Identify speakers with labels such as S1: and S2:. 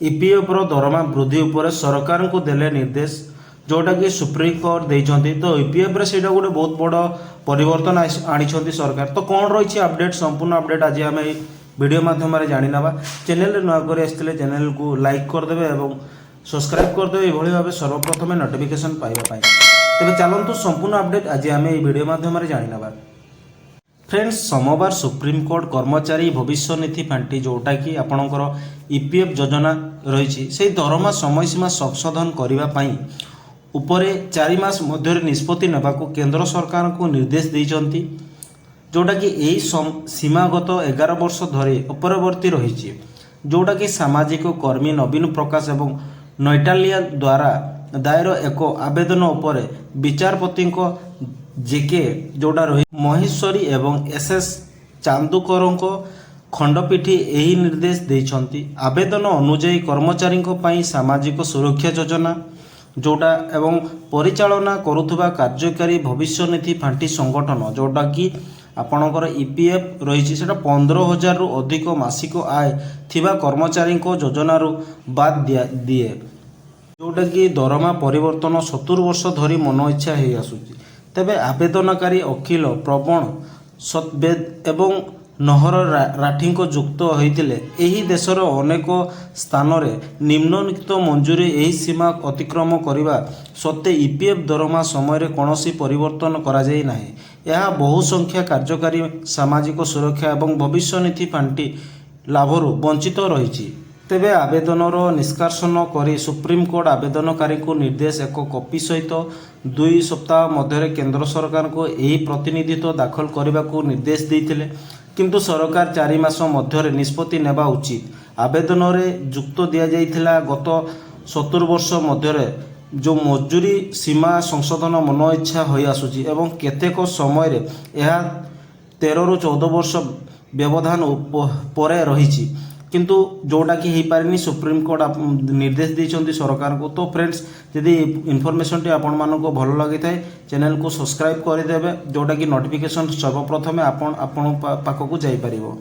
S1: EPF दरमा वृद्धि उपर सरकार को देले निर्देश जोटा कि सुप्रीम कोर्ट देइछंती। तो ईपीएफ रे सेटा गोटे बहुत बड़ परिवर्तन आनी सरकार। तो कौन रही अपडेट संपूर्ण अपडेट आज आम वीडियो माध्यम जानी ना। चैनल नुआ कर आसते चैनल को लाइक करदे और सब्सक्राइब करदे ये भाव सर्वप्रथम नोटिफिकेशन पाइबा। तेज चलतु संपूर्ण अपडेट आज आम वीडियो माध्यम जानी ना। फ्रेंड्स सोमवार सुप्रीमकोर्ट कर्मचारी भविष्य निधि पांठी जोटा कि आपणकर ईपीएफ योजना रही से दरमा समयसीमा संशोधन करने उपरे 4 मास मध्य निष्पत्ति नेबाकू केंद्र सरकार को निर्देश देइछंती। जोटा कि यही सीमागत 11 वर्ष धरी अपरवर्ती रही। जोटा कि सामाजिक कर्मी नवीन प्रकाश एवं नैटालिया द्वारा दायर एक आवेदन उपर विचारपति जेके जोड़ा रही महेश्वरी एवं एसएस चांदुकर खंडपीठ यही निर्देश देइछंती। आवेदन अनुଯାयी कर्मचारी पई सामाजिक सुरक्षा योजना जोड़ा एवं परिचालना करुथुबा कार्यकारी भविष्य निधि पांठी संगठन जोटा कि आपणकर ईपीएफ रही 15,000 रु अधिक मासिक आय थिबा कर्मचारी योजना बाद दिए। जोटा कि दरमा परिवर्तन 70 वर्ष धरी मन इच्छा हो आसुची। तेबे आवेदनकारी अखिल प्रवण सतवेद एवं नहर राठी युक्त होते यही देशर अनेक स्थान में निम्नलिखित मंजूरी यही सीमा अतिक्रम करने सत्वे ईपीएफ दरमा समय कौन परिवर्तन करा बहुसंख्या कार्यकारी सामाजिक सुरक्षा और भविष्य निधि पांठी लाभरू वंचित रही। तेबे आवेदनर निष्कासन करी सुप्रीमकोर्ट आवेदनकारी को निर्देश एक कॉपी सहित 2 सप्ताह मध्य केंद्र सरकार को यही प्रतिनिधित्व दाखल करने को निर्देश देते। किंतु सरकार 4 मास मध्य निष्पत्ति नेबा उचित। आवेदन में जुक्त दि जाइथिला गत 70 वर्ष मध्य जो मजूरी सीमा संशोधन मन इच्छा हो आसुची एवं केतेक समय यह 13 रु 14 वर्ष व्यवधान परे रही। किंतु जोटा कि हो पारे सुप्रीमकोर्ट निर्देश देइछंती सरकार को। तो फ्रेंड्स यदि इनफॉरमेशन टी आपण मानको भल लगी थाए चैनल को सब्सक्राइब करदेवे जोटा कि नोटिफिकेशन सर्वप्रथमे आपण पाखक जाई परिबो।